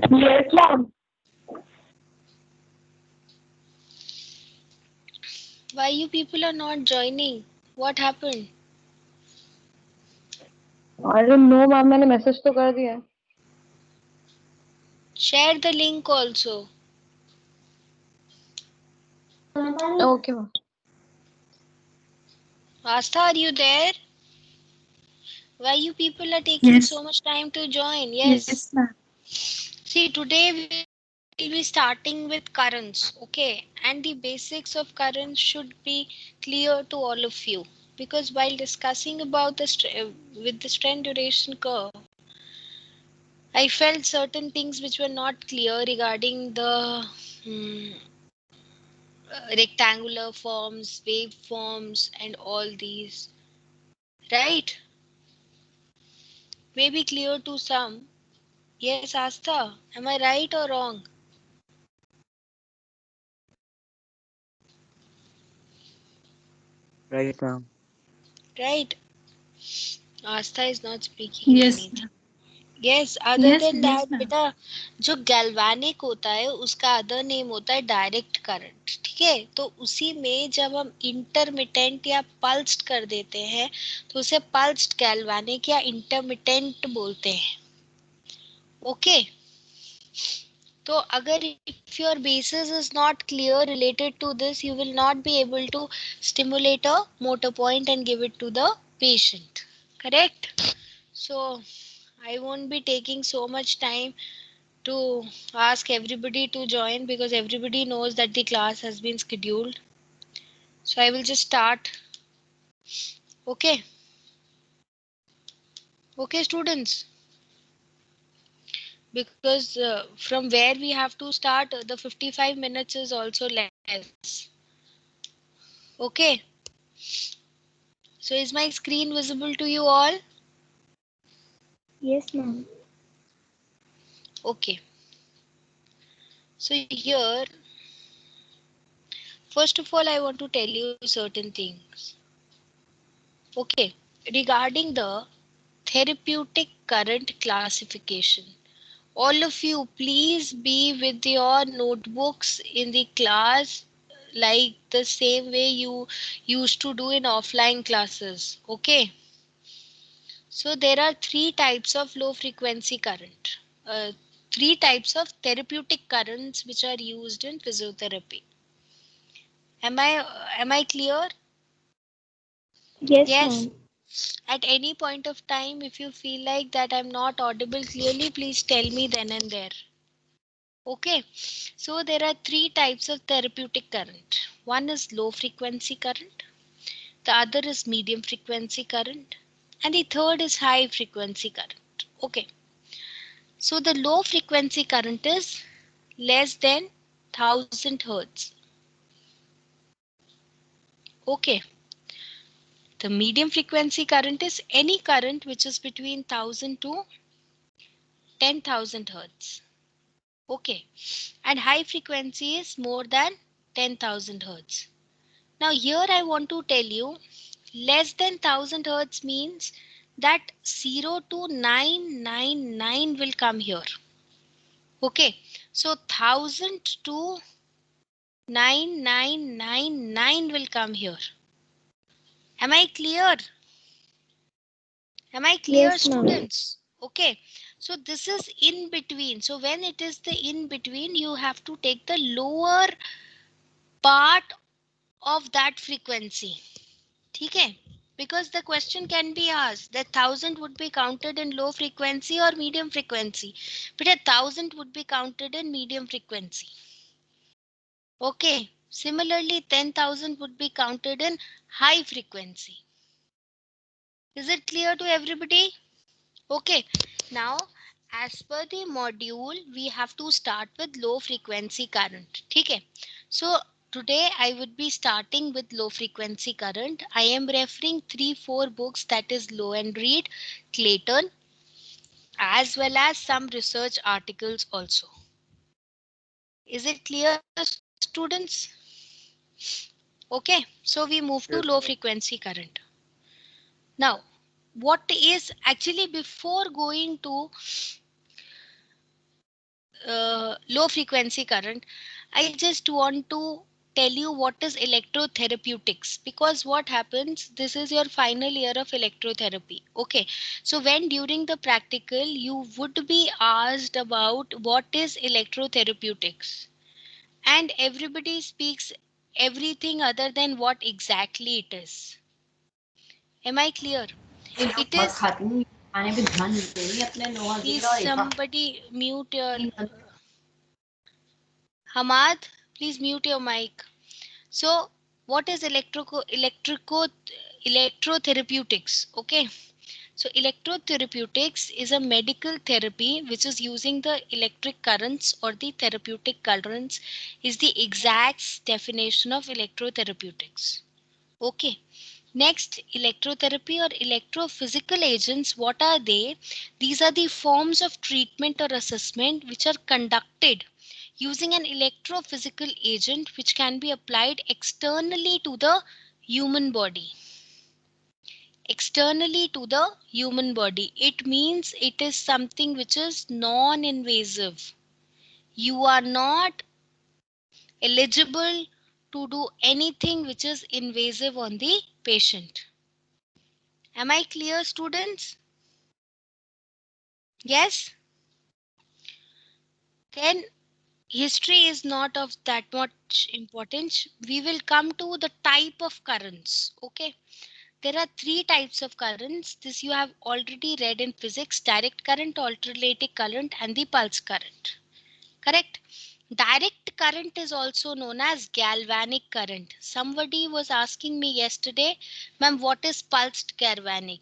Yes, ma'am. Why you people are not joining? What happened? I don't know, ma'am मैंने message तो कर दिया है. Share the link also. Okay, ma'am. Astha, are you there? Why you people are taking Yes, so much time to join? Yes. yes, ma'am. See, today we will be starting with currents, okay? And the basics of currents should be clear to all of you. Because while discussing about with the strength duration curve, I felt certain things which were not clear regarding the rectangular forms, wave forms, and all these. Right? Maybe clear to some. Yes, Astha, am I right or wrong? Right, ma'am. Right? Astha is not speaking Yes, anything. ma'am. Yes, other Yes, than yes, that, ma'am. बेटा जो galvanic होता है उसका other name होता है direct current. ठीक है, तो उसी में जब हम इंटरमिटेंट या पल्स्ड कर देते हैं तो उसे पल्स्ड गैल्वानिक या इंटरमिटेंट बोलते हैं. ओके, तो अगर if your basis is not clear related to this you will not be able to stimulate a motor point and give it to the patient. Correct. So I won't be taking so much time to ask everybody to join because everybody knows that the class has been scheduled. So I will just start. Okay. Okay, students. Because from where we have to start, the 55 minutes is also less. Okay. So is my screen visible to you all? Yes, ma'am. Okay. So here, first of all, I want to tell you certain things. Okay. Regarding the therapeutic current classification. All of you, please be with your notebooks in the class like the same way you used to do in offline classes. Okay. So there are three types of low frequency current. Three types of therapeutic currents which are used in physiotherapy. Am I clear? Yes, Yes. ma'am. At any point of time, if you feel like that I'm not audible clearly, please tell me then and there. Okay, so there are three types of therapeutic current. One is low frequency current, the other is medium frequency current, and the third is high frequency current. Okay, so the low frequency current is less than 1000 hertz. Okay, the medium frequency current is any current which is between 1000 to 10,000 hertz. Okay, and high frequency is more than 10,000 hertz. Now here I want to tell you less than 1000 hertz means that 0 to 999 will come here. Okay, so 1000 to 9999 will come here. Am I clear? Am I clear, Yes, ma'am. students? Okay, so this is in between. So when it is the in between, you have to take the lower part of that frequency. ठीक है? Because the question can be asked that 1000 would be counted in low frequency or medium frequency. But a 1000 would be counted in medium frequency. Okay. Similarly, 10,000 would be counted in high frequency. Is it clear to everybody? Okay. Now, as per the module, we have to start with low frequency current. Okay. So, today I would be starting with low frequency current. I am referring 3-4 books, that is Low and Reed, Clayton, as well as some research articles also. Is it clear, students? Okay, so we move to low Yes, ma'am. frequency current. Now, what is actually before going to low frequency current, I just want to tell you what is electrotherapeutics, because what happens, this is your final year of electrotherapy. Okay, so when during the practical you would be asked about what is electrotherapeutics, and everybody speaks everything other than what exactly it is. Am I clear? It is, खाने पे ध्यान नहीं देंगे अपने लोहा please गिरा और somebody mute your Hamad, please mute your mic. So what is electrotherapeutics? Okay, so electrotherapeutics is a medical therapy which is using the electric currents or the therapeutic currents, is the exact definition of electrotherapeutics. Okay. Next, electrotherapy or electrophysical agents, what are they? These are the forms of treatment or assessment which are conducted using an electrophysical agent which can be applied externally to the human body. Externally to the human body. It means it is something which is non-invasive. You are not eligible to do anything which is invasive on the patient. Am I clear, students? Yes? Then history is not of that much importance. We will come to the type of currents. Okay. There are three types of currents. This you have already read in physics: direct current, alternating current, and the pulse current. Correct? Direct current is also known as galvanic current. Somebody was asking me yesterday, ma'am, what is pulsed galvanic?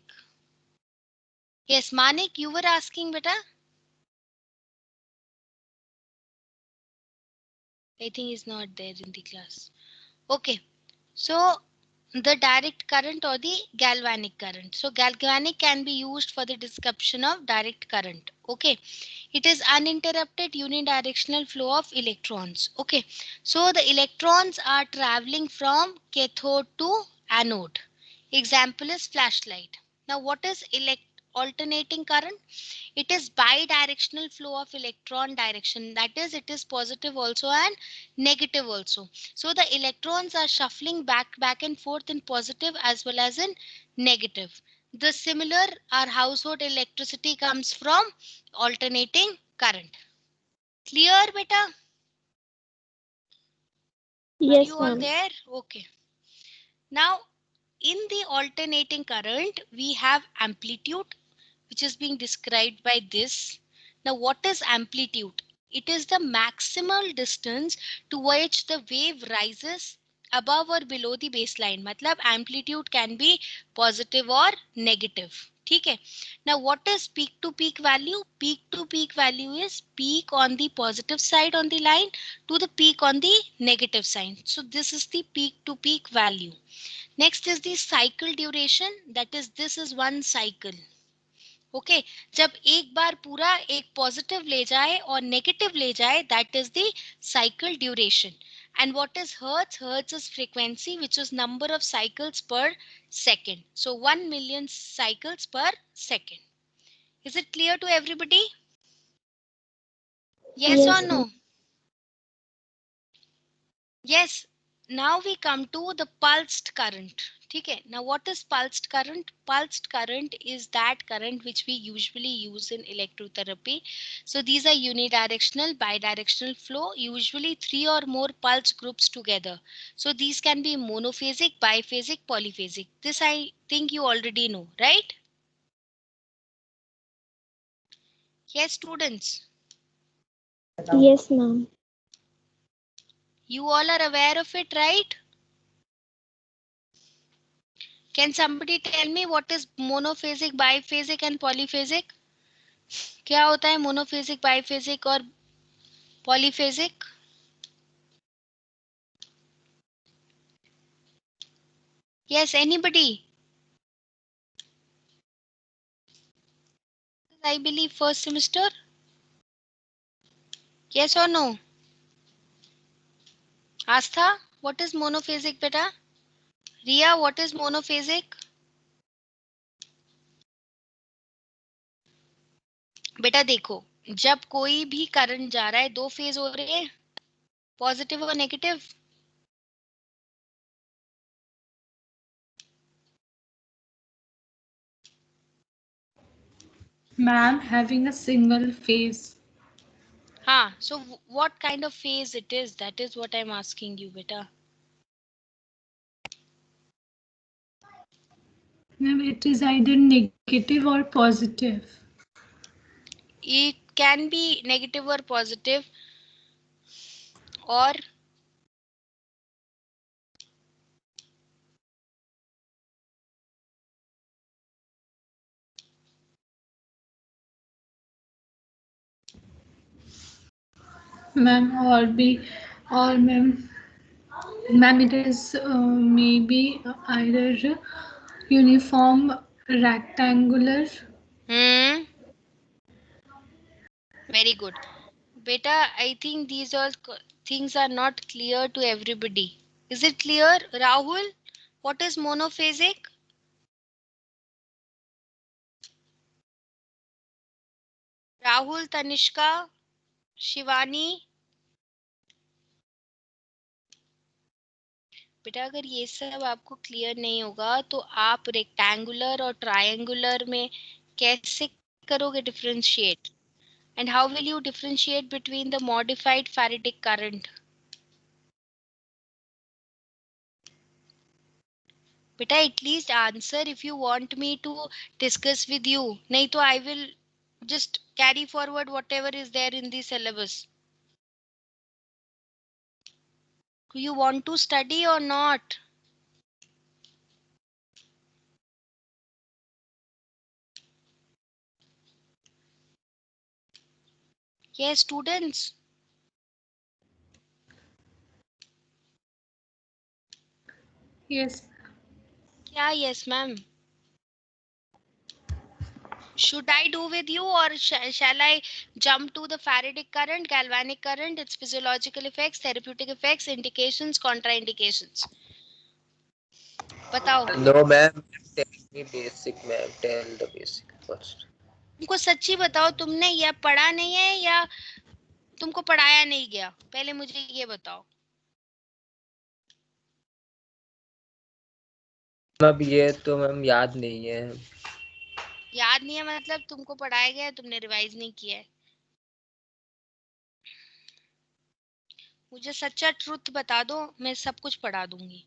Yes, Manik, you were asking, beta? I think he's not there in the class. Okay, so the direct current or the galvanic current. So galvanic can be used for the description of direct current. Okay, it is uninterrupted unidirectional flow of electrons. Okay, so the electrons are traveling from cathode to anode. Example is flashlight. Now what is alternating current? It is bidirectional flow of electron direction, that is, it is positive also and negative also. So the electrons are shuffling back and forth in positive as well as in negative. The similar, our household electricity comes from alternating current. Clear, beta? Are Yes, you all ma'am. there? Okay. Now in the alternating current we have amplitude, which is being described by this. Now what is amplitude? It is the maximal distance to which the wave rises above or below the baseline. मतलब amplitude can be positive or negative. ठीक है. Now what is peak to peak value? Peak to peak value is peak on the positive side on the line to the peak on the negative side. So this is the peak to peak value. Next is the cycle duration, that is, this is one cycle. Okay जब एक बार पूरा एक positive ले जाए और negative ले जाए, that is the cycle duration. And what is hertz? Hertz is frequency, which is number of cycles per second. So 1 million cycles per second. Is it clear to everybody? Yes or Yes, no? ma'am. Yes. Now we come to the pulsed current. Okay. Now what is pulsed current? Pulsed current is that current which we usually use in electrotherapy. So these are unidirectional, bidirectional flow, usually three or more pulse groups together. So these can be monophasic, biphasic, polyphasic. This I think you already know, right? Yes, students. Yes, ma'am. You all are aware of it, right? Can somebody tell me what is monophasic, biphasic and polyphasic? क्या होता है monophasic, बाइफेजिक और polyphasic? Yes, anybody? I believe first semester. Yes or no? Astha, what is monophasic, beta? Ria, what is monophasic? बेटा देखो, जब कोई भी current जा रहा है, दो फेज हो रहे हैं, पॉजिटिव और negative. Ma'am, having a single phase. हाँ, so what kind of phase it is, that is what I'm asking you, beta. Ma'am, it is either negative or positive. It can be negative or positive, or Ma'am, or ma'am, it is maybe either uniform rectangular. Very good. Beta, I think these all things are not clear to everybody. Is it clear, Rahul? What is monophasic? Rahul, Tanishka, Shivani. बेटा अगर ये सब आपको clear नहीं होगा तो आप rectangular और ट्रायंगुलर में कैसे करोगे differentiate? And how will you differentiate between the modified Faradic current? Beta, at least answer if you want me to discuss with you. नहीं तो I will just carry forward whatever is there in the syllabus. Do you want to study or not? Yes, students. Yes. Yeah, yes, ma'am. Should I do with you, or shall I jump to the Faradic current, galvanic current, its physiological effects, therapeutic effects, indications, contraindications? बताओ. No, ma'am. Tell me basic, ma'am. Tell the basic first. तुमको सच्ची बताओ, तुमने या पढ़ा नहीं है या तुमको पढ़ाया नहीं गया? पहले मुझे ये बताओ. अब ये तो मैम याद नहीं है. याद नहीं है मतलब तुमको पढ़ाया गया, तुमने रिवाइज नहीं किया है. मुझे सच्चा ट्रुथ बता दो, मैं सब कुछ पढ़ा दूंगी.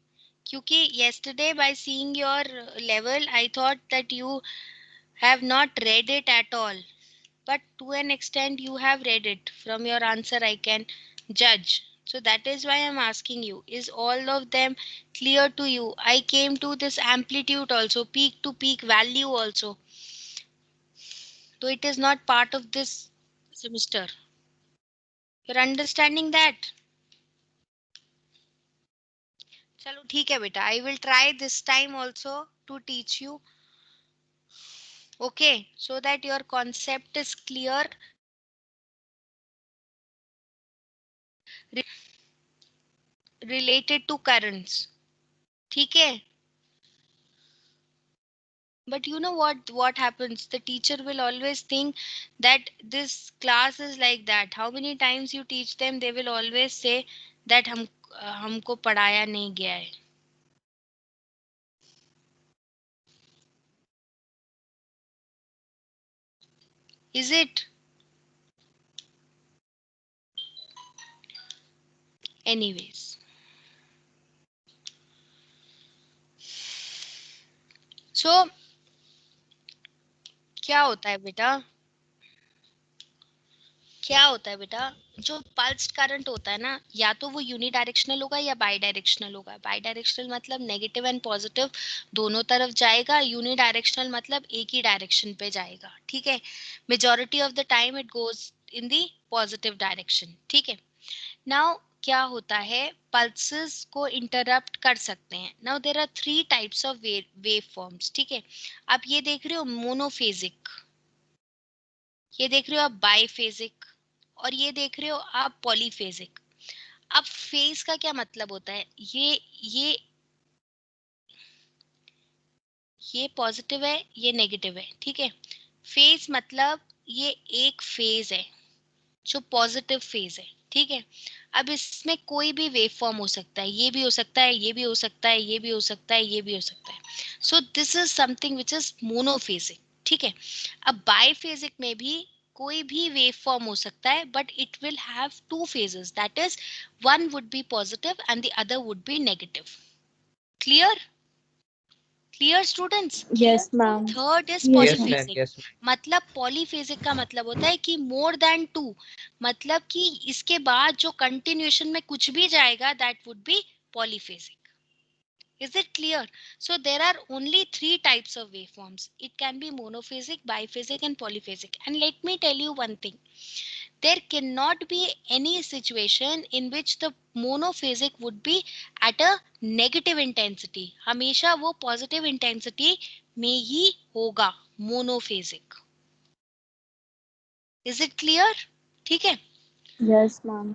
क्योंकि yesterday by seeing your level I thought that you have not read it at all, but to an extent you have read it. From your answer I can judge. So that is why I'm asking you, is all of them clear to you? I came to this amplitude also, peak to peak value also, so it is not part of this semester. You're understanding that? चलो ठीक है बेटा, I will try this time also to teach you, okay, so that your concept is clear related to currents. ठीक है? But you know what happens? The teacher will always think that this class is like that. How many times you teach them, they will always say that हमको पढ़ाया नहीं गया है. Is it? Anyways. So क्या होता है बेटा? क्या होता है बेटा, जो पल्स्ड करंट होता है ना, या तो वो यूनी डायरेक्शनल होगा या बाई डायरेक्शनल होगा. बाई डायरेक्शनल मतलब नेगेटिव एंड पॉजिटिव दोनों तरफ जाएगा. यूनी डायरेक्शनल मतलब एक ही डायरेक्शन पे जाएगा. ठीक है? Majority of the time it goes in the positive direction. ठीक है? नाउ क्या होता है, पल्सेस को इंटरप्ट कर सकते हैं. Now there are 3 types of wave forms. ठीक है? आप ये देख रहे हो मोनोफेजिक, ये देख रहे हो आप बाईफेजिक, और ये देख रहे हो आप पॉलीफेजिक. अब फेज का क्या मतलब होता है? ये पॉजिटिव है, ये नेगेटिव है. ठीक है? फेज मतलब ये एक फेज है जो पॉजिटिव फेज है, ठीक है। अब इसमें कोई भी वेव फॉर्म हो सकता है, ये भी हो सकता है, ये भी हो सकता है, ये भी हो सकता है, ये भी हो सकता है। So this is something which is monophasic, ठीक है। अब बाईफेजिक में भी कोई भी वेव फॉर्म हो सकता है, but it will have two phases, that is one would be positive and the other would be negative. Clear? Clear students? Yes, ma'am. Third is Yes, Yes, ma'am. Polyphasic. Yes, ma'am. मतलब polyphasic का मतलब होता है कि more than to, मतलब कि इसके बाद जो कंटिन्यूएशन में कुछ भी जाएगा that would be polyphasic. Is it clear? So there are only three types of waveforms. It can be monophasic, biphasic and polyphasic. And let me tell you one thing. There cannot be any situation in which the monophasic would be at a negative intensity. हमेशा वो positive intensity में ही होगा monophasic. Is it clear? ठीक है। Yes, ma'am.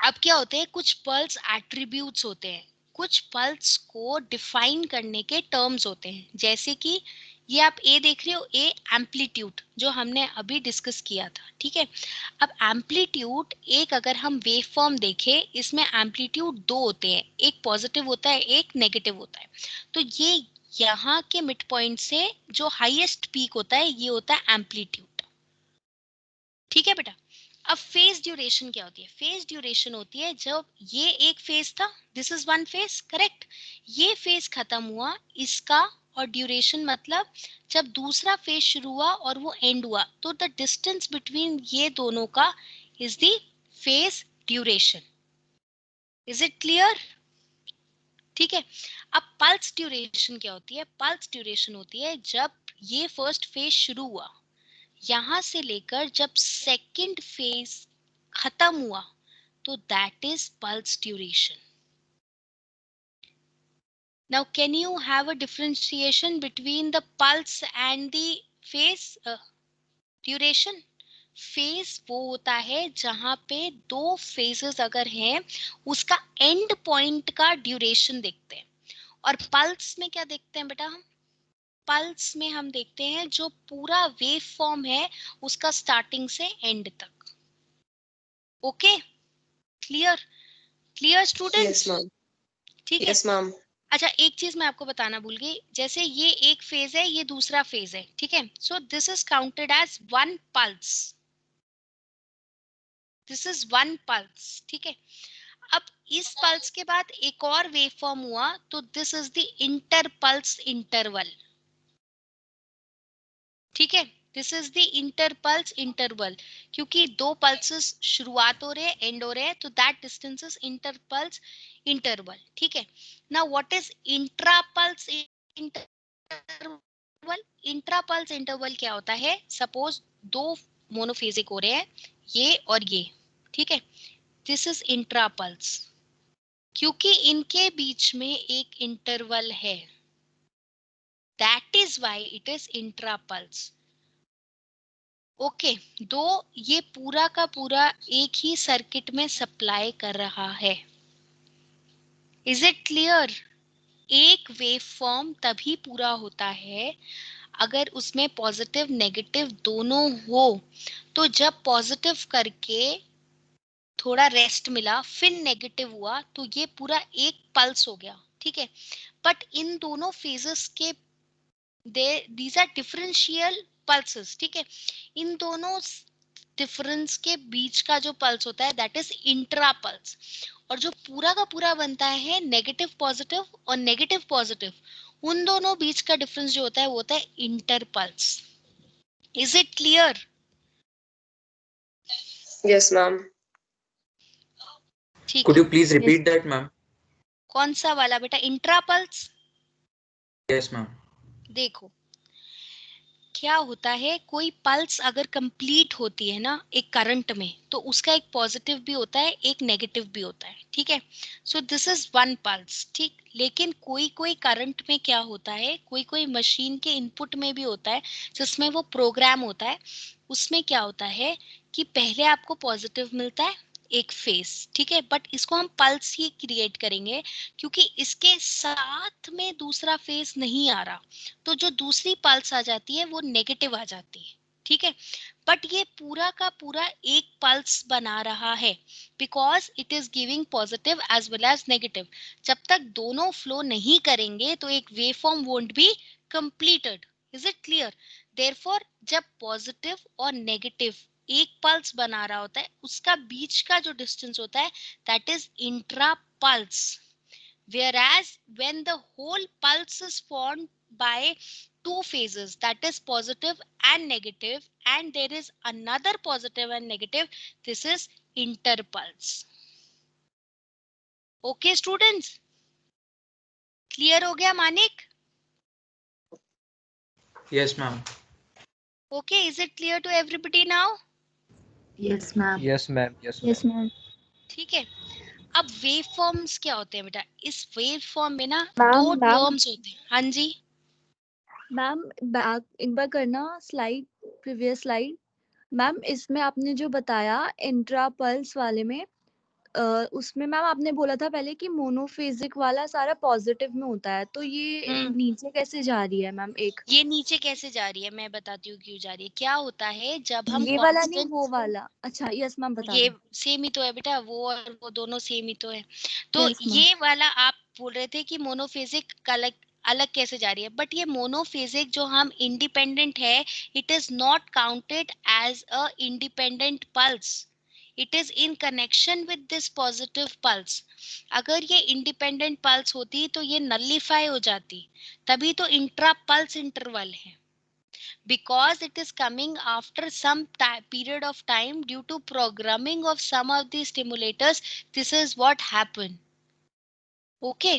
अब क्या होते हैं, कुछ पल्स एट्रीब्यूट्स होते हैं, कुछ पल्स को डिफाइन करने के टर्म्स होते हैं। जैसे कि ये आप ए देख रहे हो, ए एम्पलीट्यूड, जो हमने अभी डिस्कस किया था, ठीक है। अब एम्पलीट्यूड एक अगर हम वेव फॉर्म देखें, इसमें एम्पलीट्यूड दो होते हैं, एक पॉजिटिव होता है, एक नेगेटिव होता है। तो ये यहाँ के मिड पॉइंट से जो हाईएस्ट पीक होता है, ये होता है एम्पलीट्यूड, ठीक है बेटा। अब फेज ड्यूरेशन क्या होती है? फेज ड्यूरेशन होती है जब ये एक फेज था, this is one phase, correct. ये फेज खत्म हुआ इसका, और ड्यूरेशन मतलब जब दूसरा फेज शुरू हुआ और वो एंड हुआ, तो द डिस्टेंस बिटवीन ये दोनों का is the phase duration. Is it clear? ठीक है। अब पल्स ड्यूरेशन क्या होती है? पल्स ड्यूरेशन होती है जब ये फर्स्ट फेज शुरू हुआ, यहां से लेकर जब सेकंड फेज खत्म हुआ, तो that is pulse duration. Now can you have a differentiation between the pulse and the phase duration? Phase वो होता है जहां पे दो फेजेस अगर हैं, उसका एंड पॉइंट का ड्यूरेशन देखते हैं। और पल्स में क्या देखते हैं बेटा हम? पल्स में हम देखते हैं जो पूरा वेव फॉर्म है उसका स्टार्टिंग से एंड तक। Okay, clear? Clear students? Yes, ma'am. ठीक है। Yes, ma'am. अच्छा, एक चीज मैं आपको बताना भूल गई, जैसे ये एक फेज है, ये दूसरा फेज है, ठीक है। So this is counted as one pulse, this is one pulse, ठीक है। अब इस पल्स के बाद एक और वेव फॉर्म हुआ, तो this is the inter pulse interval, ठीक है। This is the inter pulse interval, क्योंकि दो पल्सेस शुरुआत हो रहे हैं, एंड हो रहे हैं, तो that distance is inter pulse interval, ठीक है। Now what is intra pulse interval? Intra pulse interval क्या होता है? सपोज दो मोनोफेजिक हो रहे हैं, ये और ये, ठीक है। दिस इज इंट्रा पल्स, क्योंकि इनके बीच में एक इंटरवल है, that is why it is intra pulse. Okay, दो ये पूरा का पूरा एक ही सर्किट में सप्लाई कर रहा है। Is it clear? एक वेव फॉर्म तभी पूरा होता है अगर उसमें पॉजिटिव नेगेटिव दोनों हो। तो जब पॉजिटिव करके थोड़ा रेस्ट मिला, फिर नेगेटिव हुआ, तो ये पूरा एक पल्स हो गया, ठीक है। बट इन दोनों फेजेस के दीज आर डिफरेंशियल पल्सेस, ठीक है। इन दोनों डिफरेंस के बीच का जो पल्स होता है दैट इज इंट्रा पल्स। और जो पूरा का पूरा बनता है नेगेटिव पॉजिटिव और नेगेटिव पॉजिटिव, उन दोनों बीच का डिफरेंस जो होता है वो होता है inter pulse. Is it clear? Yes, ma'am. ठीक Could है। you please repeat that, ma'am? कौन सा वाला बेटा? Intra pulse. Yes, ma'am. देखो क्या होता है, कोई पल्स अगर कंप्लीट होती है ना एक करंट में, तो उसका एक पॉजिटिव भी होता है, एक नेगेटिव भी होता है, ठीक है। So this is one pulse, ठीक। लेकिन कोई कोई करंट में क्या होता है, कोई कोई मशीन के इनपुट में भी होता है जिसमें वो प्रोग्राम होता है, उसमें क्या होता है कि पहले आपको पॉजिटिव मिलता है एक फेस, ठीक है। बट इसको हम पल्स ही क्रिएट करेंगे क्योंकि इसके साथ में दूसरा फेस नहीं आ रहा, तो जो दूसरी पल्स आ जाती है वो नेगेटिव आ जाती है, ठीक है, बट ये पूरा का पूरा एक पल्स बना रहा है because it is giving positive as well as negative. जब तक दोनों फ्लो नहीं करेंगे तो एक wave form won't be completed. Is it clear? Therefore जब पॉजिटिव और नेगेटिव एक पल्स बना रहा होता है उसका बीच का जो डिस्टेंस होता है that is intra pulse. Whereas when the whole pulse is formed by two phases, that is positive and negative, and there is another positive and negative, this is interpulse. Okay students, clear हो गया Manik? Yes, ma'am. Okay, is it clear to everybody now? Yes, ma'am. Yes, ma'am. Yes, Yes, ma'am. ma'am. ठीक है, अब wave forms क्या होते हैं बेटा? इस वेव फॉर्म में ना मैम, दो मैम। टर्म्स होते हैं. हाँ जी, मैम बैक एक बार करना स्लाइड, प्रीवियस स्लाइड. मैम इसमें आपने जो बताया इंट्रा पल्स वाले में, उसमें मैम आपने बोला था पहले कि मोनोफेजिक वाला सारा पॉजिटिव में होता है, तो ये नीचे कैसे जा रही है मैम? एक ये नीचे कैसे जा रही है मैं बताती हूँ क्यों जा रही है. क्या होता है जब हम ये वाला नहीं, कांस्टेंट, वो वाला. अच्छा यस मैम, बता ये दो. सेम ही तो है बेटा, वो और वो दोनों सेम ही तो है. तो Yes, ma'am. ये वाला आप बोल रहे थे कि मोनोफेजिक अलग अलग कैसे जा रही है, बट ये मोनोफेजिक जो हम इंडिपेंडेंट है, it is not counted as a independent pulse. It is in connection with this positive pulse. अगर ये इंडिपेंडेंट पल्स होती तो ये नलिफाई हो जाती, तभी तो इंट्रा पल्स इंटरवल है. Because it is coming after some period of time due to programming of some of the stimulators, this is what happened. Okay,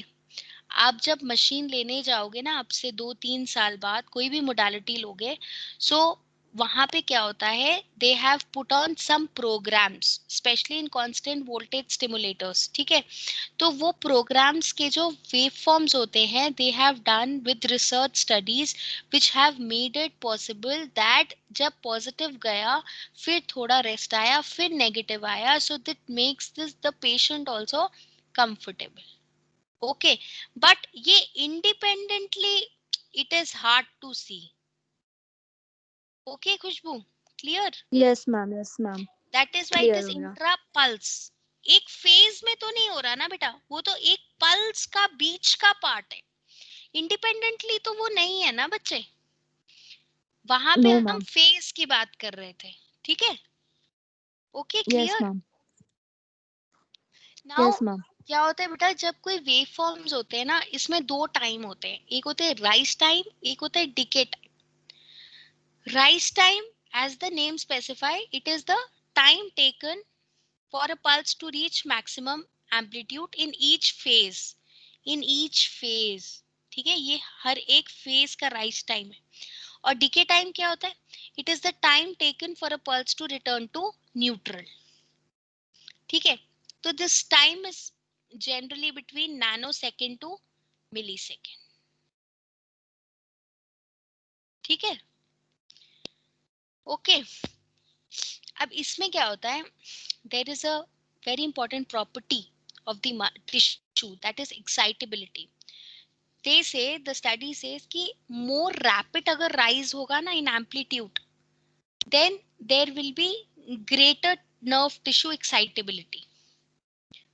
आप जब मशीन लेने जाओगे ना, अब से 2-3 साल बाद कोई भी मोडालिटी लोगे, सो वहां पे क्या होता है, they have put on some programs specially in constant voltage stimulators. ठीक है, तो वो प्रोग्राम्स के जो वेव फॉर्म्स होते हैं, they have done with research studies which have made it possible that जब पॉजिटिव गया फिर थोड़ा रेस्ट आया फिर नेगेटिव आया, so that makes this the patient also comfortable. Okay, but ये independently it is hard to see. Okay Khushboo, clear? Yes ma'am, yes ma'am. That is why it clear is हो गया. Intra pulse. एक phase में तो नहीं हो रहा ना बेटा, वो तो एक पल्स का बीच का पार्ट है. इंडिपेंडेंटली तो वो नहीं है ना बच्चे. वहां पे नो हम मैम. फेज की बात कर रहे थे. ठीक है, okay yes clear ma'am. Now. Yes ma'am. क्या होता है बेटा, जब कोई वेव फॉर्म्स होते हैं ना, इसमें दो टाइम होते हैं, एक होते हैं राइज टाइम, एक होता है decay time. Rise time, as the name specify, it is the time taken for a pulse to reach maximum amplitude in each phase. In each phase, ठीक है, ये हर एक phase का rise time है. और decay time क्या होता है? It is the time taken for a pulse to return to neutral. ठीक है, तो this time is generally between nanosecond to millisecond. ठीक है, ओके. अब इसमें क्या होता है, there is a very important property of the tissue, that is excitability. They say, the study says कि more rapid अगर rise होगा ना in amplitude, then there will be greater nerve tissue excitability.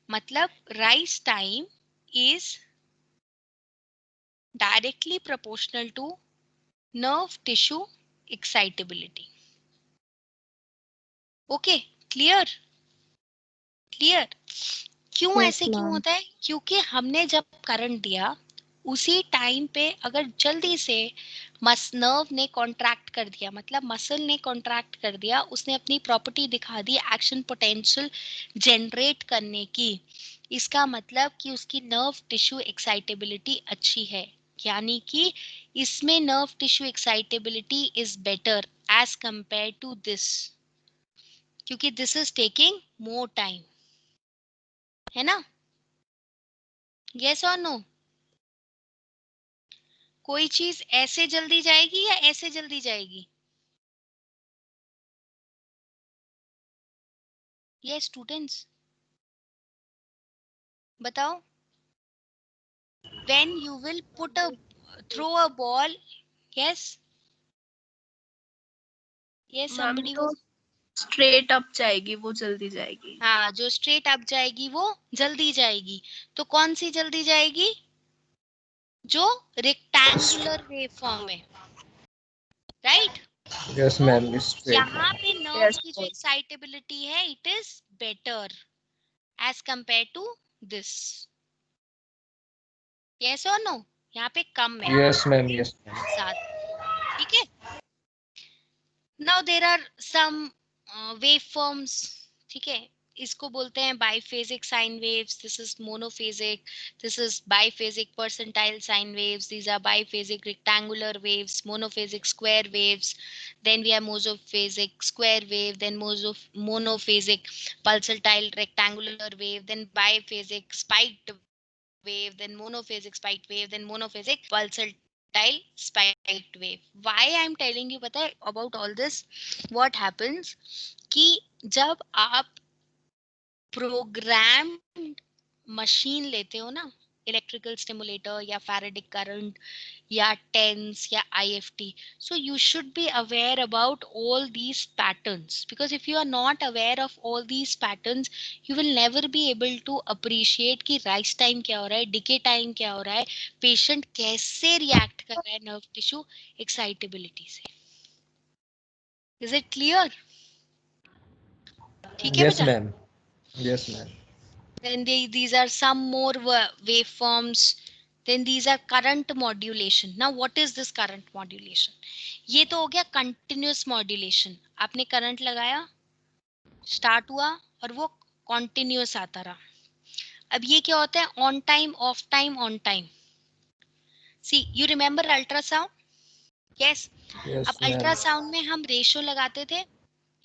मतलब rise time is directly proportional to nerve tissue excitability. Okay, clear? Clear? क्यों Yes, ऐसे क्यों ma'am. होता है? क्योंकि हमने जब करंट दिया उसी टाइम पे अगर जल्दी से नर्व ने कॉन्ट्रैक्ट कर दिया, मतलब मसल ने कॉन्ट्रैक्ट कर दिया, उसने अपनी प्रॉपर्टी दिखा दी एक्शन पोटेंशियल जनरेट करने की, इसका मतलब कि उसकी नर्व टिश्यू एक्साइटेबिलिटी अच्छी है. यानी कि इसमें nerve tissue excitability is better as compare to this, क्योंकि this is taking more time, है ना? यस और नो? कोई चीज ऐसे जल्दी जाएगी या ऐसे जल्दी जाएगी? ये स्टूडेंट्स बताओ. When you will throw a ball, yes, ये मैम somebody तो was स्ट्रेट अप जाएगी, वो जल्दी जाएगी। हाँ, जो स्ट्रेट अप जाएगी वो जल्दी जाएगी। तो कौन सी जल्दी जाएगी? जो रेक्टेंगुलर वेव फॉर्म है, राइट? Yes, तो ma'am. Straight. यहाँ पे नर्व की जो एक्साइटेबिलिटी है, it is better as compare to this. Yes और नो? यहाँ पे कम है Yes, ma'am. Yes, ma'am. साथ, ठीक है? Now there are some wave forms, ठीक है? इसको बोलते हैं biphasic sine waves, this is monophasic, this is biphasic percentile sine waves, these are biphasic rectangular waves, monophasic square waves, then we have monophasic square wave, then monophasic pulsatile rectangular wave, then biphasic spiked wave, then monophasic spiked wave, then monophasic pulsatile spiked wave. Why I am telling you पता है about all this? What happens कि जब आप programme machine लेते हो ना, electrical stimulator या faradic current या टेंस या IFT, so you should be aware about all these patterns, because if you are not aware of all these patterns you will never be able to appreciate कि rise time क्या हो रहा है, decay time क्या हो रहा है, patient कैसे रिएक्ट कर रहा है नर्व टिश्यू एक्साइटेबिलिटी से। Is it clear? ठीक है Yes, बेटा? ma'am. Yes, ma'am. Then these are some more waveforms. Then these are current modulation. Now what is this current modulation? ये तो हो गया continuous modulation. आपने current लगाया, start हुआ और वो continuous आता रहा. अब ये क्या होता है? On time, off time, on time. See, you remember ultrasound? Yes. Yes, अब ma'am. अल्ट्रासाउंड में हम रेशियो लगाते थे,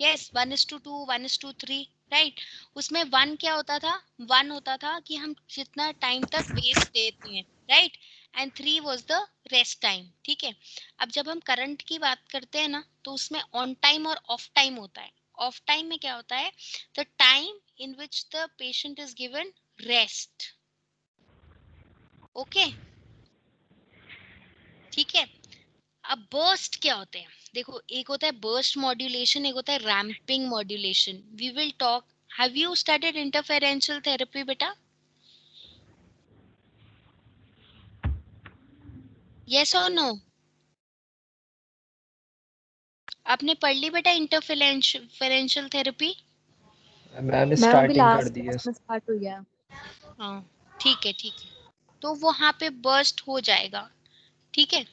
यस, 1:2, 1:3, राइट? उसमें 1 क्या होता था? 1 होता था कि हम जितना टाइम तक वेव देते हैं, right? And 3 was the rest time, ठीक है? अब जब हम करंट की बात करते हैं ना, तो उसमें ऑन टाइम और ऑफ टाइम होता है। ऑफ टाइम में क्या होता है? The time in which the patient is given rest, okay, ठीक है? अब बर्स्ट क्या होते हैं? देखो, एक होता है बर्स्ट मॉड्यूलेशन, एक होता है ramping modulation. We will talk. Have you studied interferential therapy बेटा? यस और नो? आपने पढ़ ली बेटा इंटरफेरेंशियल थेरेपी? मैम मैम अभी स्टार्टिंग कर लास्ट दी है। क्लास में स्टार्ट हुई है। हाँ, ठीक है, ठीक है। तो वहां पे बर्स्ट हो जाएगा, ठीक है?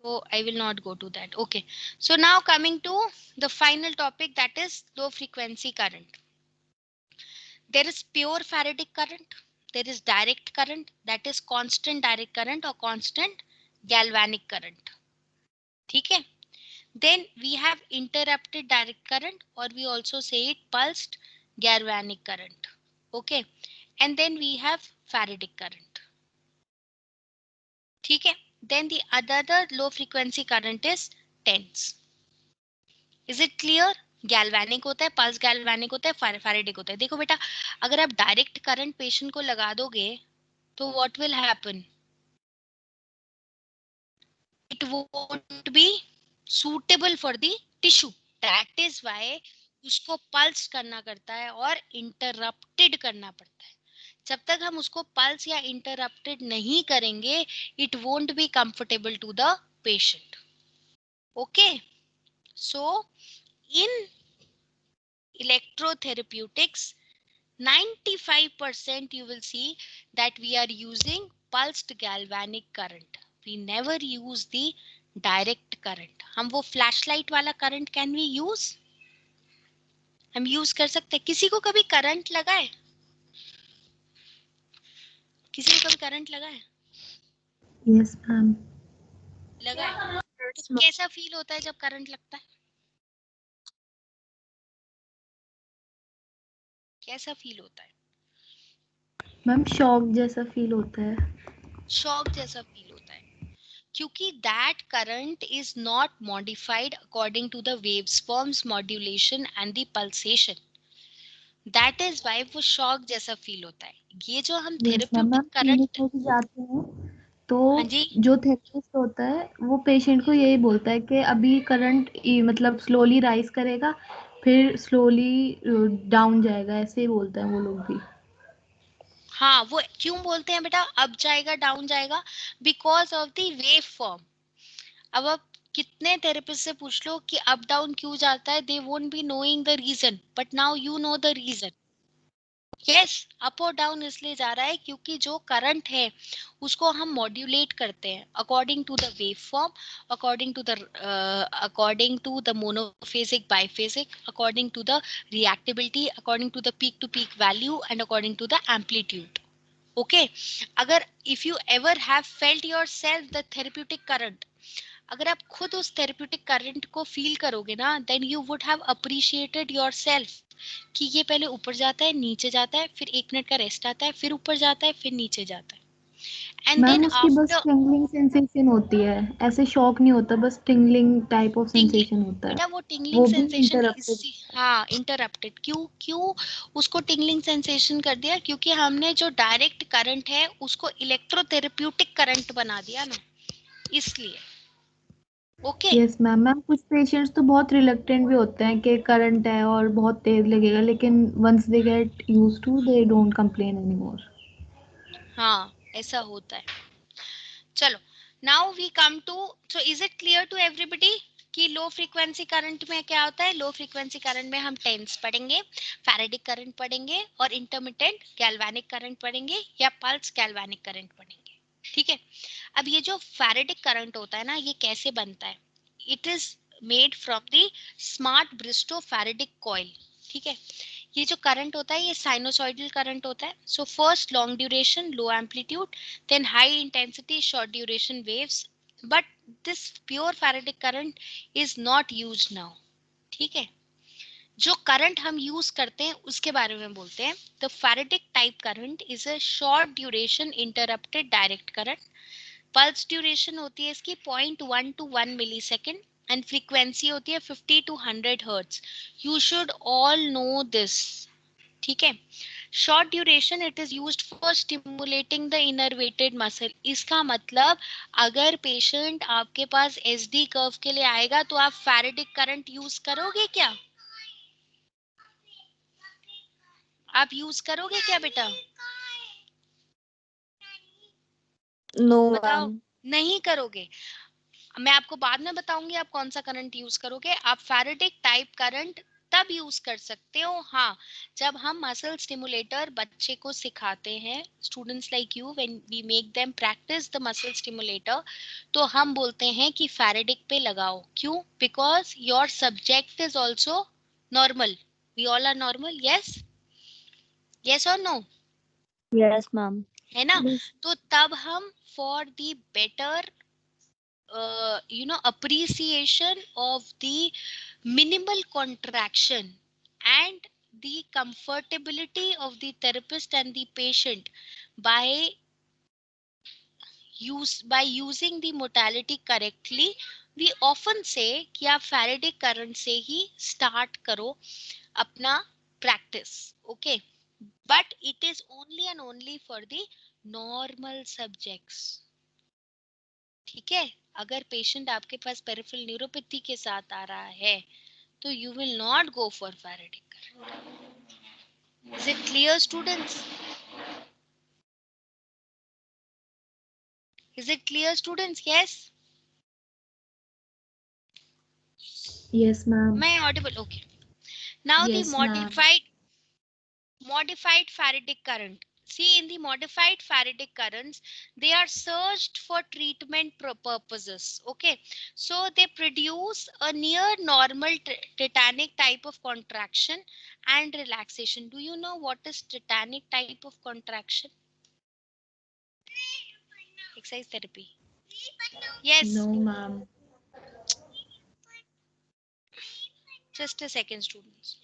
So I will not go to that. Okay. So now coming to the final topic, that is low frequency current. There is pure Faradic current. There is direct current, that is constant direct current or constant galvanic current. ठीक है? Then we have interrupted direct current, or we also say it pulsed galvanic current. Okay. And then we have Faradic current. ठीक है? Then the other low frequency current is TENS. Is it clear? Galvanic होता है, pulse galvanic होता है, फैराडिक होता है। देखो बेटा, अगर आप डायरेक्ट करंट पेशेंट को लगा दोगे तो what will happen? It won't B suitable for the tissue. That is why उसको पल्स करना करता है और इंटरप्टेड करना पड़ता है। जब तक हम उसको पल्स या इंटरप्टेड नहीं करेंगे, it won't be comfortable to the patient. Okay, so in electrotherapeutics, 95% you will see that we are using pulsed galvanic current. We never use the direct current. हम वो flashlight वाला current can we use? हम use कर सकते हैं। किसी को कभी current लगा है? किसी को कभी current लगा है? Yes, ma'am. लगा है? तो कैसा फील होता है जब current लगता है? कैसा फील होता है? मैम शॉक जैसा फील होता है। शॉक जैसा फील होता है, क्योंकि that current is not modified according to the waveforms modulation and the pulsation. That is why वो शॉक जैसा फील होता है। ये जो हम Yes, ma'am. Therapeutic ma'am clinic current, में भी जाते हैं तो हाँ जी। जो थेरेपिस्ट होता है वो पेशेंट को यही बोलता है कि अभी करंट मतलब स्लोली राइज करेगा, फिर स्लोली डाउन जाएगा, ऐसे ही बोलते हैं वो लोग भी। हाँ, वो क्यों बोलते हैं बेटा अप जाएगा डाउन जाएगा? Because of the wave form. अब आप कितने थेरेपिस्ट से पूछ लो कि अप डाउन क्यों जाता है, they won't be knowing the reason, but now you know the reason. Yes, up और डाउन इसलिए जा रहा है क्योंकि जो करंट है उसको हम मॉड्यूलेट करते हैं according to the wave form, according to the monophasic biphasic, according to the reactivity, according to the peak to peak value and according to the amplitude. Okay, अगर if you ever have felt yourself the therapeutic current, अगर आप खुद उस therapeutic current को feel करोगे ना, then you would have appreciated yourself कि ये पहले ऊपर जाता है, नीचे जाता है, फिर 1 मिनट का रेस्ट आता है, फिर ऊपर जाता है, फिर नीचे जाता है, एंड देन मैम उसकी बस आफ्टर। टिंगलिंग सेंसेशन होती है, ऐसे शॉक नहीं होता, बस tingling type of tingling, sensation होता है। बेटा वो टिंगलिंग वो भी सेंसेशन इंटरप्टेड। इसी, हाँ इंटरप्टेड। क्यों क्यों उसको टिंगलिंग सेंसेशन कर दिया? क्योंकि हमने जो डायरेक्ट करंट है उसको इलेक्ट्रोथेरेप्यूटिक करंट बना दिया ना, इसलिए। ओके। Yes ma'am. मैम कुछ पेशेंट्स तो बहुत रिलक्टेंट भी होते हैं कि करंट है और बहुत तेज लगेगा, लेकिन once they get used to they don't complain anymore. हाँ, ऐसा होता है। चलो, now we come to, so is it clear to everybody कि लो फ्रीक्वेंसी करंट में क्या होता है? लो फ्रीक्वेंसी करंट में हम टेंस पढ़ेंगे, फैराडिक करंट पढ़ेंगे और इंटरमिटेंट गैल्वेनिक करंट पढ़ेंगे या पल्स गैल्वेनिक करंट पढ़ेंगे। ठीक है। अब ये जो फैराडिक करंट होता है ना, ये कैसे बनता है? It is made from the Smart Bristow faradic coil. ठीक है। ये जो करंट होता है ये साइनोसॉइडल करंट होता है। So first long duration low amplitude, then high intensity short duration waves, but this pure faradic current is not used now. ठीक है। जो करंट हम यूज करते हैं उसके बारे में बोलते हैं। The faradic type current is a short duration interrupted direct current. Pulse duration होती है इसकी 0.1 to 1 मिलीसेकंड एंड फ्रीक्वेंसी होती है 50 to 100 hertz. You should all know this. ठीक है। Short duration it is used for stimulating the innervated muscle. इसका मतलब अगर पेशेंट आपके पास एसडी कर्व के लिए आएगा तो आप फैराडिक करंट यूज करोगे क्या? आप यूज करोगे क्या बेटा? नो बताओ। मैम। नहीं करोगे। मैं आपको बाद में बताऊंगी आप कौन सा करंट यूज करोगे। आप फैराडिक टाइप करंट तब यूज कर सकते हो, हाँ, जब हम मसल स्टिमुलेटर बच्चे को सिखाते हैं, students like you, when we make them practice the muscle stimulator, तो हम बोलते हैं कि फैराडिक पे लगाओ। क्यों? Because your subject is also normal. We all are normal, yes, yes और नो, यस मैम। है ना? यस। तो तब हम for the better appreciation of the minimal contraction and the comfortability of the therapist and the patient by using the modality correctly, we often say कि आप Faraday current से ही start करो अपना practice. Okay, but it is only and only for the normal subjects. ठीक है। अगर patient आपके पास peripheral neuropathy के साथ आ रहा है तो you will not go for faradic current. Is it clear students? Is it clear students? Yes, yes ma'am. मैं audible? Okay. Now the yes ma'am. modified Faradic current. See, in the modified Faradic currents, they are searched for treatment purposes. Okay, so they produce a near normal tetanic type of contraction and relaxation. Do you know what is tetanic type of contraction? Exercise therapy. No Yes, ma'am. just a second, students.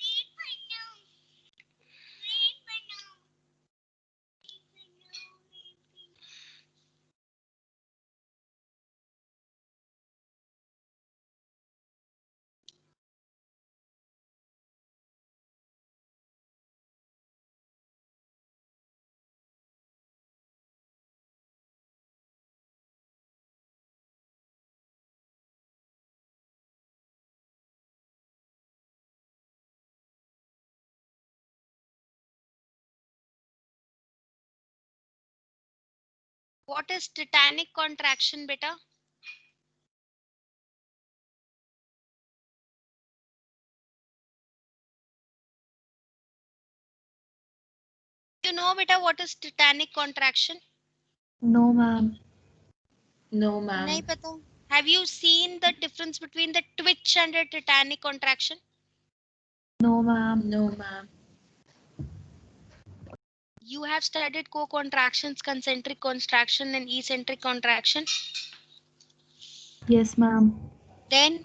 What is tetanic contraction, beta? You know, beta, what is tetanic contraction? No ma'am. No, ma'am. नहीं पता. Have you seen the difference between the twitch and the tetanic contraction? No ma'am. No, ma'am. You have studied co-contractions, concentric contraction and eccentric contraction. Yes ma'am. Then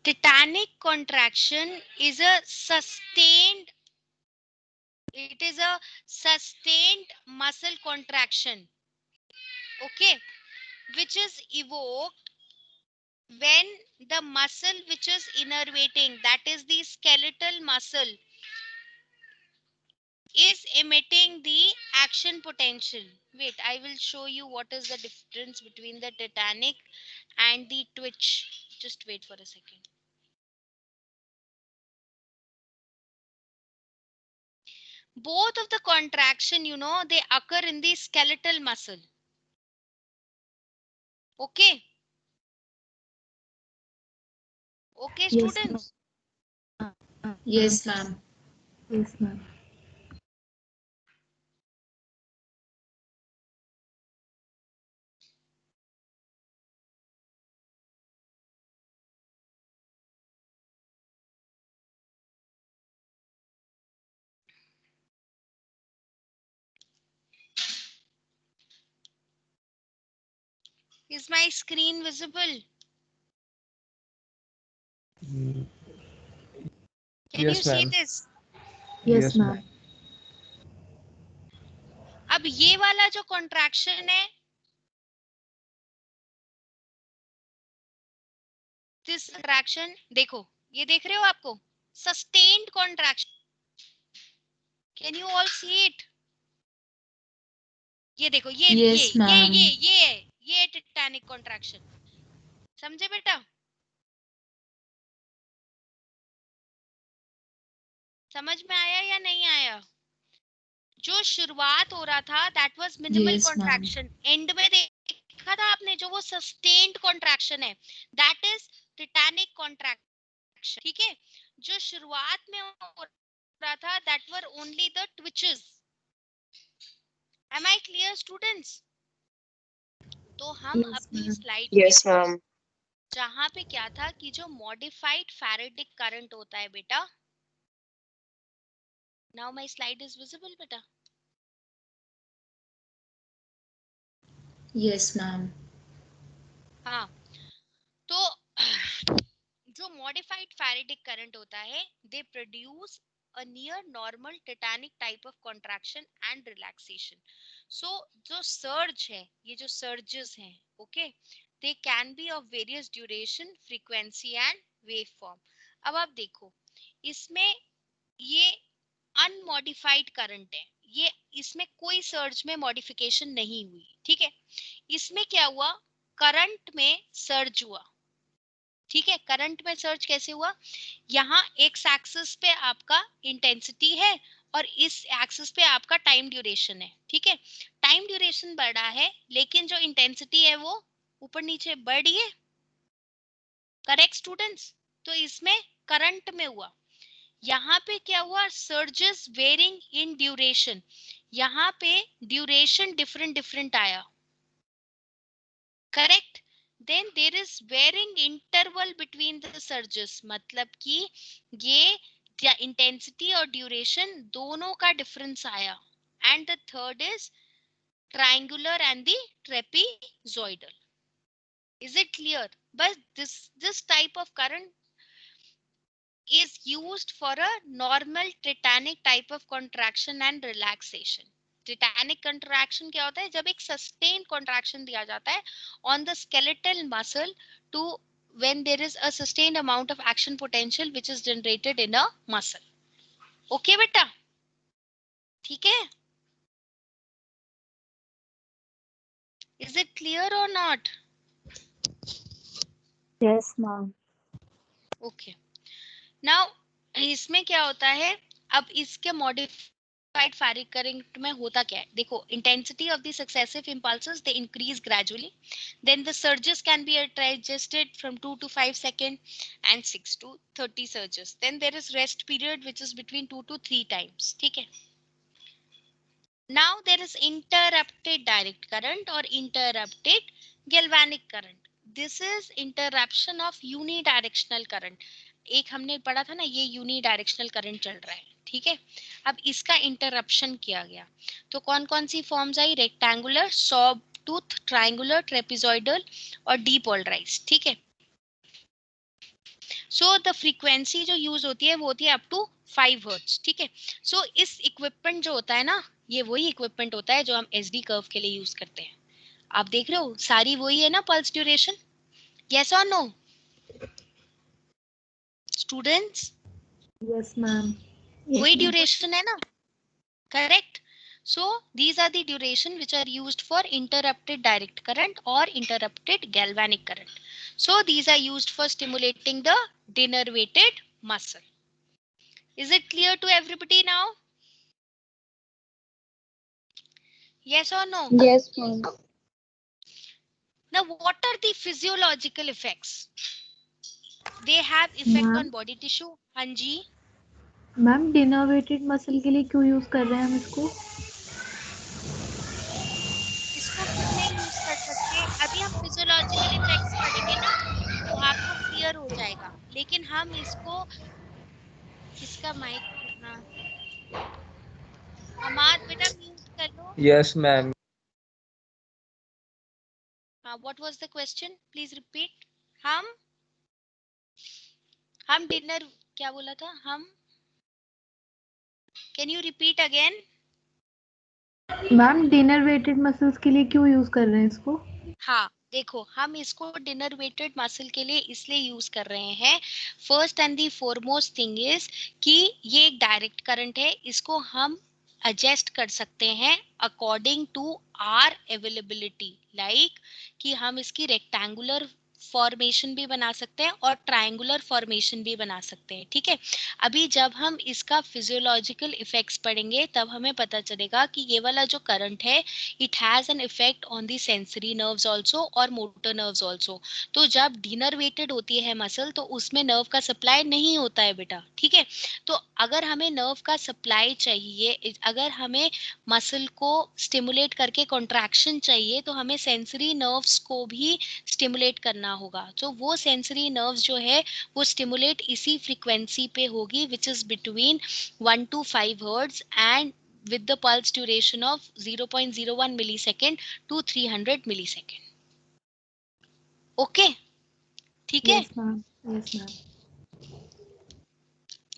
tetanic contraction is a sustained, it is a sustained muscle contraction, okay, which is evoked when the muscle which is innervating, that is the skeletal muscle, is emitting the action potential. Wait, I will show you what is the difference between the tetanic and the twitch. Just wait for a second. Both of the contraction, you know, they occur in the skeletal muscle. Okay. Okay, Yes, students. Yes, ma'am. Yes ma'am. Is my screen visible? Can you Yes, see ma'am. this? Yes ma'am. अब ये वाला जो contraction है, this contraction, देखो, ये देख रहे हो आपको? Sustained contraction. Can you all see it? ये देखो, Yes, ma'am. ये tetanic contraction. समझे बेटा? समझ में आया या नहीं आया? जो शुरुआत हो रहा था, that was minimal Yes, ma'am. contraction. End में देखा था आपने, जो वो sustained contraction है, that is tetanic contraction. ठीक है? जो शुरुआत में हो रहा था, that were only the twitches. Am I clear, students? तो हम Yes, अपनी ma'am. Slide Yes, ma'am. जहां पे क्या था कि जो modified Faradic current होता है बेटा. Now my slide is visible, बेटा. Yes, ma'am. हाँ, तो जो modified Faradic current होता है, they produce a near normal tetanic type of contraction and relaxation. So जो surge है, ये जो surges हैं, okay, they can be of various duration, frequency and waveform. अब आप देखो, इसमें ये unmodified current है, ये इसमें कोई surge में modification नहीं हुई, ठीक है. इसमें क्या हुआ, करंट में सर्ज हुआ, ठीक है. करंट में सर्ज कैसे हुआ, यहाँ एक्स एक्सिस पे आपका इंटेंसिटी है और इस एक्सिस पे आपका टाइम ड्यूरेशन है, ठीक है. टाइम ड्यूरेशन बढ़ा है, लेकिन जो इंटेंसिटी है वो ऊपर नीचे बढ़ रही है. Correct students? तो इसमें करंट में हुआ. यहाँ पे क्या हुआ, सर्जेस वेरिंग इन ड्यूरेशन, यहाँ पे ड्यूरेशन डिफरेंट डिफरेंट आया. Correct. then there is varying interval between the surges, मतलब कि ये इंटेंसिटी और ड्यूरेशन दोनों का डिफरेंस आया. And the third is triangular and the trapezoidal. Is it clear? But this type of current is used for a normal tetanic type of contraction and relaxation. Tetanic contraction क्या होता है, जब एक sustained contraction दिया जाता है on the skeletal muscle to when there is a sustained amount of action potential which is generated in a muscle. Okay बेटा? ठीक है? Is it clear or not? Yes, ma'am. Okay. Now इसमें क्या होता है, अब इसके मॉडिफाइड फेरिक करंट में होता क्या है, देखो intensity of the successive impulses they increase gradually, then the surges can be adjusted from 2 to 5 seconds and 6 to 30 surges. Then there is rest period which is between 2 to 3 times. ठीक है. Now there is interrupted direct current or interrupted galvanic current. This is interruption of unidirectional current. एक हमने पढ़ा था ना, ये unidirectional current चल रहा है, ठीक है. अब इसका इंटरप्शन किया गया तो कौन कौन सी फॉर्म्स आई, rectangular, saw tooth, triangular, trapezoidal और डीपोलराइज्ड. ठीक है. सो द फ्रीक्वेंसी जो यूज होती है वो होती है अप टू 5 हर्ट्ज. ठीक है. सो इस इक्विपमेंट जो होता है ना, ये वही इक्विपमेंट होता है जो हम एसडी कर्व के लिए यूज करते हैं. आप देख रहे हो सारी वही है ना पल्स ड्यूरेशन. यस और नो स्टूडेंट्स? Yes ma'am. वही ड्यूरेशन है ना, correct. So these are the duration which are used for interrupted direct current or interrupted galvanic current. So these are used for stimulating the denervated muscle. Is it clear to everybody now? Yes or no? Yes, ma'am. Now what are the physiological effects? They have effect on body tissue. हाँ जी. Ma'am denervated muscle के लिए क्यों use कर रहे हैं हम इसको? इसको क्यों नहीं यूज कर सकते? अभी हम फिजियोलॉजिकल इफेक्ट्स पढ़ेंगे ना तो आपको क्लियर हो जाएगा. लेकिन हम इसको, किसका माइक करना, हमाद बेटा म्यूट कर लो. Yes, ma'am. What was the question? Please repeat. हम डिनर क्या बोला था हम? Can you repeat again? Ma'am denervated muscles के लिए क्यों यूज कर रहे हैं इसको? हाँ देखो, हम इसको डिनर्वेटेड मसल के लिए इसलिए यूज कर रहे हैं. First and the foremost thing is कि ये एक डायरेक्ट करंट है, इसको हम एडजस्ट कर सकते हैं according to our availability. Like कि हम इसकी रेक्टेंगुलर फॉर्मेशन भी बना सकते हैं और ट्रायंगुलर फॉर्मेशन भी बना सकते हैं. ठीक है. अभी जब हम इसका फिजियोलॉजिकल इफेक्ट्स पढ़ेंगे तब हमें पता चलेगा कि ये वाला जो करंट है it has an effect on the sensory nerves also और मोटर नर्व्स आल्सो. तो जब डिनर्वेटेड होती है मसल तो उसमें नर्व का सप्लाई नहीं होता है बेटा. ठीक है. तो अगर हमें नर्व का सप्लाई चाहिए, अगर हमें मसल को स्टिमुलेट करके कॉन्ट्रैक्शन चाहिए तो हमें सेंसरी नर्व्स को भी स्टिमुलेट करना होगा. तो वो सेंसरी नर्व्स जो है वो स्टिमुलेट इसी फ्रीक्वेंसी पे होगी which is between 1 to 5 hertz and with the pulse duration of 0.01 millisecond to 300 millisecond. Okay? ठीक है. Yes ma'am. Yes ma'am.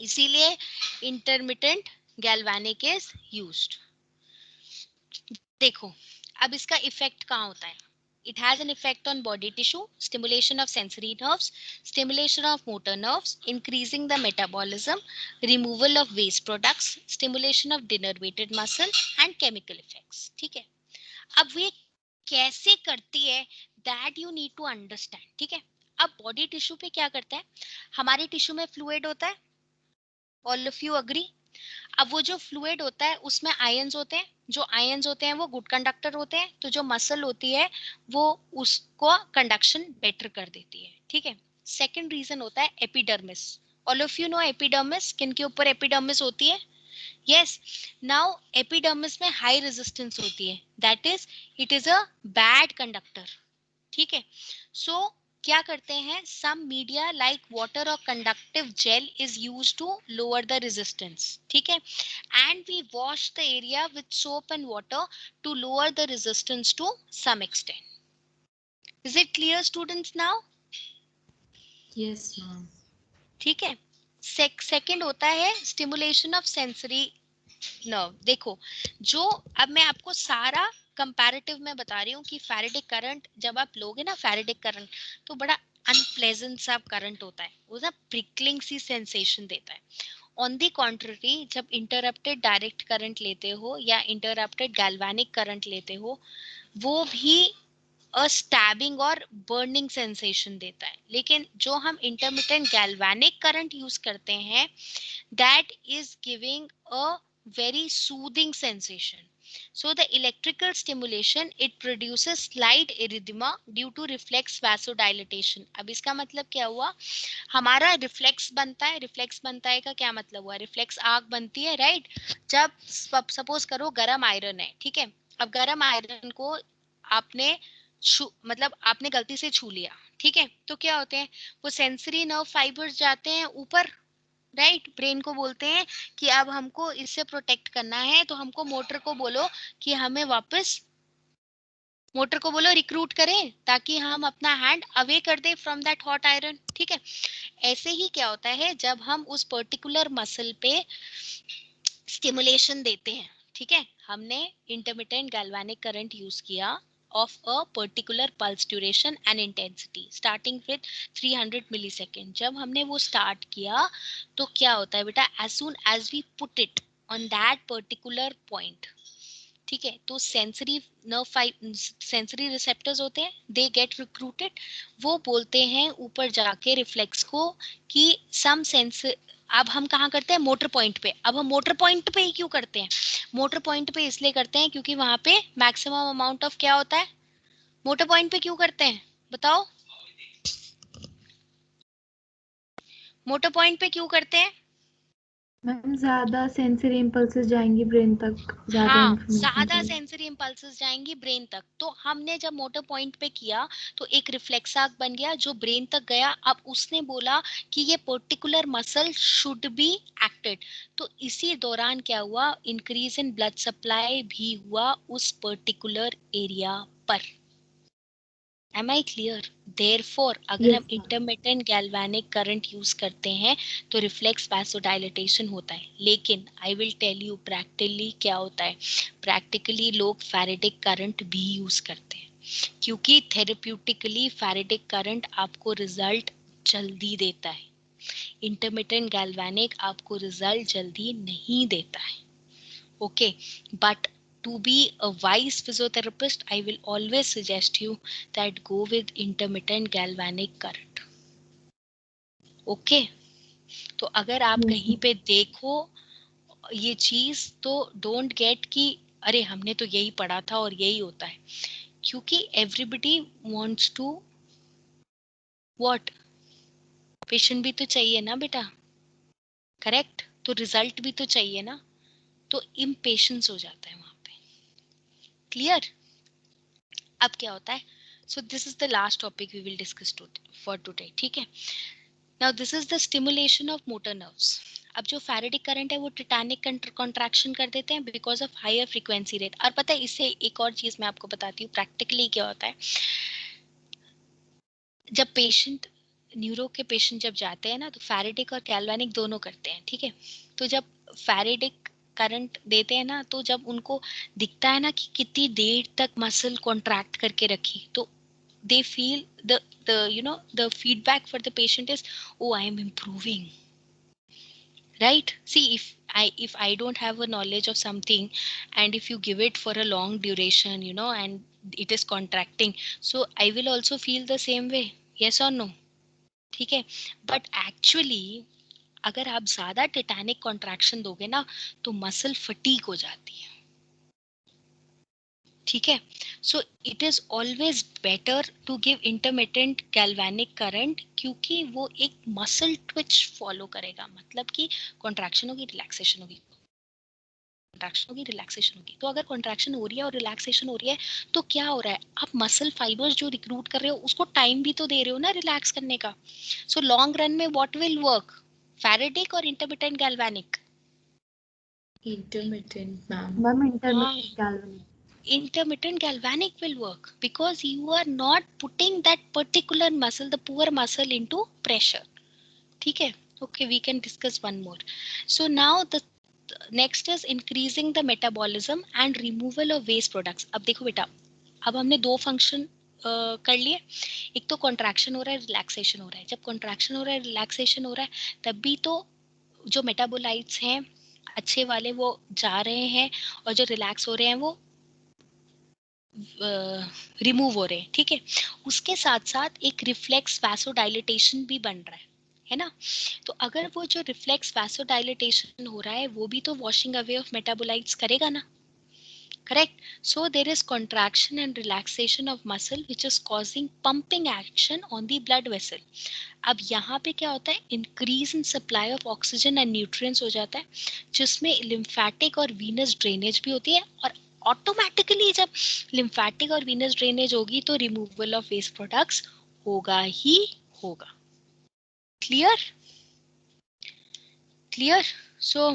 इसीलिए इंटरमिटेंट गैल्वेनिक इज यूज्ड. देखो अब इसका इफेक्ट कहाँ होता है. It has an effect on body tissue, stimulation of sensory nerves, stimulation of motor nerves, increasing the metabolism, removal of waste products, stimulation of denervated muscle and chemical effects. ठीक है. अब ये कैसे करती है that you need to understand. ठीक है. अब body tissue पे क्या करता है, हमारे टिश्यू में फ्लूइड होता है. All of you agree? अब वो जो फ्लूइड होता है उसमें आयंस होते हैं, जो आयंस होते हैं वो गुड कंडक्टर होते हैं. तो जो मसल होती है वो उसको कंडक्शन बेटर कर देती है. ठीक है. सेकंड रीजन होता है epidermis. All of you know epidermis. किन के ऊपर एपिडर्मिस होती है? यस. नाउ एपिडर्मिस में हाई रेजिस्टेंस होती है, that is it is a bad conductor. ठीक है. सो क्या करते हैं, सम मीडिया लाइक वाटर और conductive gel is used to lower the resistance. ठीक है. And we wash the area with soap and water to lower the resistance to some extent. Is it clear students now? Yes, ma'am. ठीक है. Second होता है stimulation of sensory nerve. देखो जो अब मैं आपको सारा कंपैरेटिव में बता रही हूँ कि फैराडे करंट जब आप लोगे ना, फैराडे करंट तो बड़ा अनप्लेजेंट सा करंट होता है, वो ना प्रिकलिंग सी सेंसेशन देता है. ऑन द कॉन्ट्ररी जब इंटरप्टेड डायरेक्ट करंट लेते हो या इंटरप्टेड गैल्वेनिक करंट लेते हो वो भी अ स्टैबिंग और बर्निंग सेंसेशन देता है। लेकिन जो हम इंटरमिटेंट गैल्वेनिक करंट यूज करते हैं, that is giving a very soothing sensation. So the electrical stimulation, it produces slight erythema due to reflex vasodilatation. अब इसका मतलब क्या हुआ, हमारा रिफ्लेक्स बनता है, रिफ्लेक्स बनता है का क्या मतलब हुआ, रिफ्लेक्स आग बनती है, राइट। जब सपोज करो गरम आयरन है, ठीक है, अब गरम आयरन को आपने मतलब आपने गलती से छू लिया, ठीक है, तो क्या होते हैं, वो सेंसरी नर्व फाइबर्स जाते हैं ऊपर, राइट, ब्रेन को बोलते हैं कि अब हमको इससे प्रोटेक्ट करना है, तो हमको मोटर को बोलो कि हमें वापस, मोटर को बोलो रिक्रूट करें ताकि हम अपना हैंड अवे कर they from that hot iron, ठीक है। ऐसे ही क्या होता है जब हम उस पर्टिकुलर मसल पे स्टिमुलेशन देते हैं, ठीक है, हमने इंटरमिटेंट गैल्वेनिक करंट यूज किया of a particular pulse duration and intensity starting with 300 millisecond। जब हमने वो स्टार्ट किया तो क्या होता है बेटा, as soon as we put it on that particular point, ठीक है, तो सेंसरी रिसेप्टर्स होते हैं, दे गेट रिक्रूटेड, वो बोलते हैं ऊपर जाके रिफ्लेक्स को कि सम सेंस, अब हम कहाँ करते हैं, मोटर पॉइंट पे। अब हम मोटर पॉइंट पे ही क्यों करते हैं, मोटर पॉइंट पे इसलिए करते हैं क्योंकि वहां पे मैक्सिमम अमाउंट ऑफ क्या होता है, मोटर पॉइंट पे क्यों करते हैं बताओ, मोटर पॉइंट पे क्यों करते हैं, मैम ज्यादा सेंसरी इम्पल्सेस जाएंगी ब्रेन तक, ज्यादा हाँ, इंफॉर्मेशन ज्यादा जाएगी। सेंसरी इम्पल्सेस जाएंगी ब्रेन तक। तो हमने जब मोटर पॉइंट पे किया तो एक रिफ्लेक्स आर्क बन गया जो ब्रेन तक गया, अब उसने बोला कि ये particular muscle should be acted, तो इसी दौरान क्या हुआ, इंक्रीज इन ब्लड सप्लाई भी हुआ उस पर्टिकुलर एरिया पर। Am I clear? Therefore, अगर हम yes ma'am. Intermittent galvanic current use करते हैं तो रिफ्लेक्स वासोडाइलेटेशन होता है। लेकिन I will tell you practically क्या होता है, प्रैक्टिकली लोग फैराडे करंट भी यूज करते हैं क्योंकि थेरेप्यूटिकली फैराडे करंट आपको रिजल्ट जल्दी देता है, इंटरमिटेंट गैल्वेनिक आपको रिजल्ट जल्दी नहीं देता है। Okay, but to be a wise physiotherapist, I will always suggest you that go with intermittent galvanic current. Okay, तो अगर आप यस कहीं पे देखो ये चीज तो डोंट गेट कि अरे हमने तो यही पढ़ा था और यही होता है, क्योंकि everybody wants to what, patient भी तो चाहिए ना बेटा, करेक्ट, तो रिजल्ट भी तो चाहिए ना, तो इम्पेशेंस हो जाता है वहां पे। क्लियर? अब क्या होता है, so this is the last topic we will discuss for today, ठीक है। Now this is the stimulation of motor nerves. अब जो फैराडे करंट है वो टिटैनिक कॉन्ट्रैक्शन कर देते हैं because of higher frequency rate. और पता है इससे एक और चीज मैं आपको बताती हूँ प्रैक्टिकली क्या होता है, जब पेशेंट, न्यूरो के पेशेंट जब जाते हैं ना तो फैराडिक और गैल्वेनिक दोनों करते हैं, ठीक है, तो जब फैराडिक करंट देते हैं ना तो जब उनको दिखता है ना कि कितनी देर तक मसल कॉन्ट्रैक्ट करके रखी, तो they feel the you know the feedback for the patient is, oh, I am improving, right? See, if I don't have a knowledge of something and if you give it for a long duration, and it is contracting, so I will also feel the same way, yes or no? ठीक है, but actually अगर आप ज्यादा Titanic contraction दोगे ना तो muscle fatigue हो जाती है, ठीक है। So it is always better to give intermittent galvanic current क्योंकि वो एक मसल ट्विच फॉलो करेगा, मतलब कि कॉन्ट्रैक्शन होगी रिलैक्सेशन होगी, कॉन्ट्रैक्शन होगी रिलैक्सेशन होगी। तो अगर कॉन्ट्रैक्शन हो रही है और रिलैक्सेशन हो रही है तो क्या हो रहा है, आप मसल फाइबर्स जो रिक्रूट कर रहे हो उसको टाइम भी तो दे रहे हो ना रिलैक्स करने का। सो लॉन्ग रन में व्हाट विल वर्क, फैराडिक और intermittent galvanic? Intermittent, ma'am. Ma'am intermittent galvanic. Intermittent galvanic will work because you are not putting that particular muscle, the poor muscle, into pressure. ठीक है, okay, we can discuss one more. So now the next is increasing the metabolism and removal of waste products. अब देखो बेटा, अब हमने दो function कर लिए, एक तो कॉन्ट्रैक्शन हो रहा है, रिलैक्सेशन हो रहा है। जब कॉन्ट्रैक्शन हो रहा है, रिलैक्सेशन हो रहा है, तब भी तो जो मेटाबोलाइट्स हैं अच्छे वाले वो जा रहे हैं और जो रिलैक्स हो रहे हैं वो रिमूव हो रहे हैं, ठीक है। उसके साथ साथ एक रिफ्लेक्स वैसोडाइलेटेशन भी बन रहा है ना। तो अगर वो जो रिफ्लेक्स वैसोडाइलेटेशन हो रहा है वो भी तो वॉशिंग अवे ऑफ मेटाबोलाइट्स करेगा ना, correct? So there is contraction and relaxation of muscle which is causing pumping action on the blood vessel. अब यहाँ पे क्या होता है, increase in supply of oxygen and nutrients हो जाता है, जिसमें लिम्फेटिक और वीनस ड्रेनेज भी होती है, और ऑटोमेटिकली जब लिम्फेटिक और वीनस ड्रेनेज होगी तो रिमूवल ऑफ वेस्ट प्रोडक्ट्स होगा ही होगा। Clear? Clear? So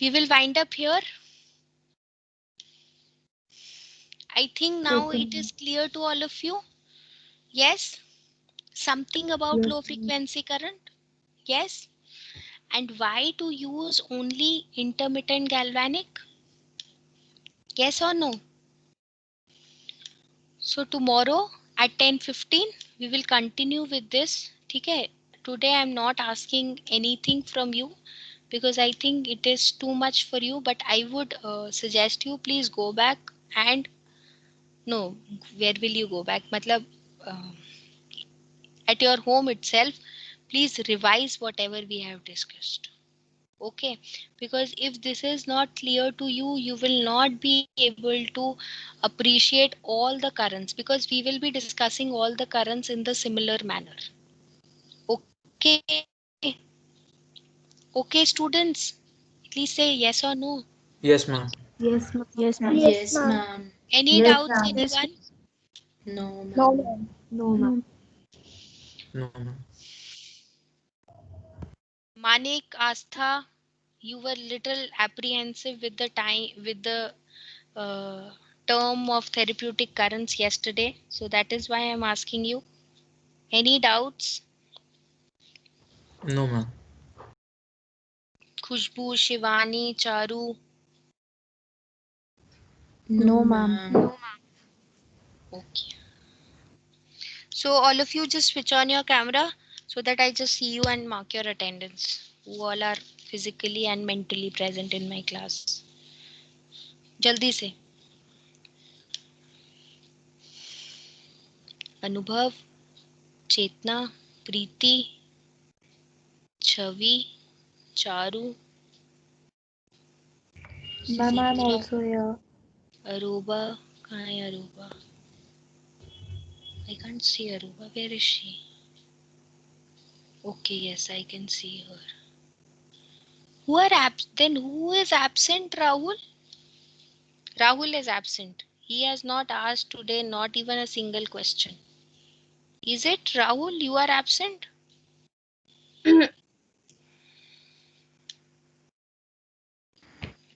we will wind up here. I think now Okay, it ma'am. is clear to all of you. Yes? Something about Yes, low ma'am. frequency current? Yes? And why to use only intermittent galvanic? Yes or no? So tomorrow at 10:15 we will continue with this. Okay? Today I am not asking anything from you because I think it is too much for you, but I would suggest you please go back and no, where will you go back? Matlab, at your home itself, please revise whatever we have discussed. Okay, because if this is not clear to you, you will not be able to appreciate all the currents, because we will be discussing all the currents in the similar manner. Okay, okay students, please say yes or no. Yes, ma'am. Yes, ma'am. Yes, ma'am. Yes, ma'am. Any Yes, doubts, ma'am. Yes, anyone? No, no, ma'am. ma'am. No, ma'am. No, ma'am. Manik, Astha, you were little apprehensive with the time, with the uh, term of therapeutic currents yesterday, so that is why I am asking you. Any doubts? No, ma'am. Khushbu, Shivani, Charu? No, No, ma'am. ma'am. Okay. So all of you just switch on your camera so that I just see you and mark your attendance, who all are physically and mentally present in my class. जल्दी से। Anubhav, Chetna, Preeti, Chhavi, Charu, Ma'am, I'm Suchitra, also here. Aruba. कहाँ है Aruba? I can't see Aruba. Where is she? Okay, yes, I can see her. Then who is absent, Rahul? Rahul is absent. He has not asked today not even a single question. Is it Rahul? You are absent?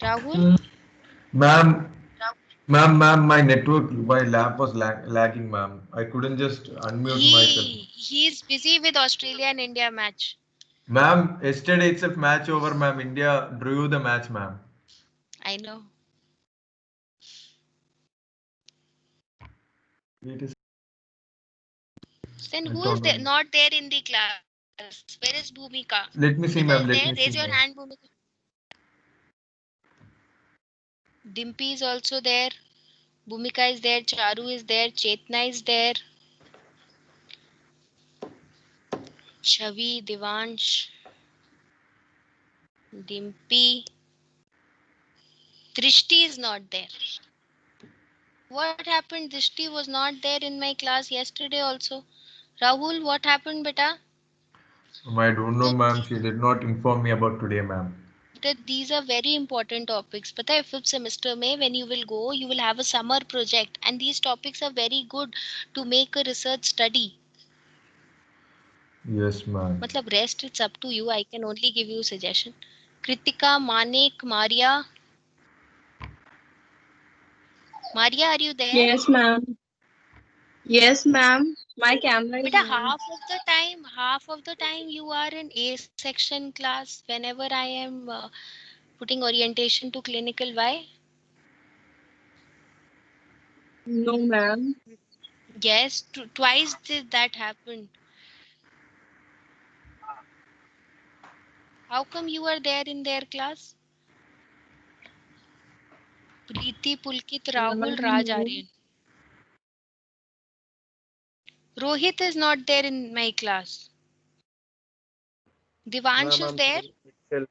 Rahul? Ma'am, ma'am, my network, my lab was lagging, ma'am. I couldn't just unmute myself. He is busy with Australia and India match. Ma'am, yesterday itself match over, ma'am. India drew the match, ma'am. I know. It is. Then I who is don't there, know. not there in the class? Where is Bhumika? Let me see, Bhumika ma'am. is Let there? me see, Raise your ma'am. hand, Bhumika. Dimpy is also there. Bhumika is there. Charu is there. Chetna is there. Chavi, Devansh, Dimpy. Drishti is not there. What happened? Drishti was not there in my class yesterday also. Rahul, what happened, beta? I don't know, ma'am. She did not inform me about today, ma'am. That these are very important topics. Pata hai, fifth semester mein when you will go, you will have a summer project, and these topics are very good to make a research study. Yes, ma'am. Matlab rest, it's up to you. I can only give you suggestion. Kritika, Manik, Maria. Maria, are you there? Yes, ma'am. Yes, ma'am. My camera is Beta, on. half of the time you are in A section class whenever I am putting orientation to clinical. Why? No, ma'am. Yes, twice did that happen. How come you are there in their class? Preeti, Pulkit, Rahul, Raj, Aryan. Rohit is not there in my class. Divansh is there.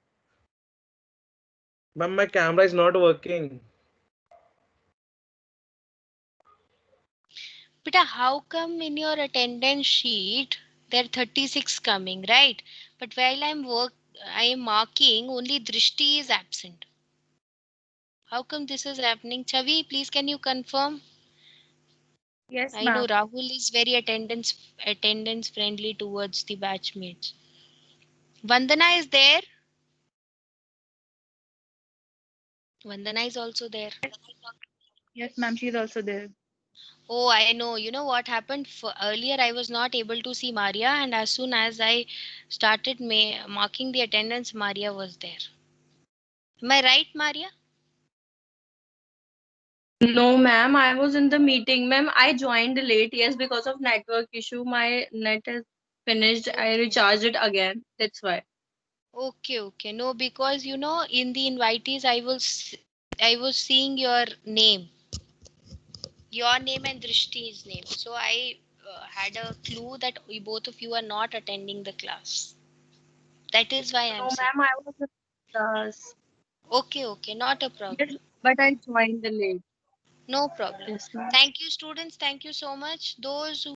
Ma'am, my camera is not working. But how come in your attendance sheet there are 36 coming, right? But while I am marking, only Drishti is absent. How come this is happening? Chavi, please can you confirm? Yes, I know ma'am. Rahul is very attendance friendly towards the batchmates. Vandana is there. Vandana is also there. Yes, ma'am. She's also there. Oh, I know. You know what happened? Earlier, I was not able to see Maria, and as soon as I started marking the attendance, Maria was there. Am I right, Maria? No, ma'am. I was in the meeting. Ma'am, I joined late. Yes, because of network issue. My net is finished. I recharged it again. That's why. Okay, okay. No, because you know, in the invitees, I was seeing your name and Drishti's name. So I had a clue that both of you are not attending the class. That is why I'm No, saying. ma'am. I was in class. Okay, okay, not a Yes, problem. but I joined late. No problem. Yes, ma'am. Thank you, students. Thank you so much. Those who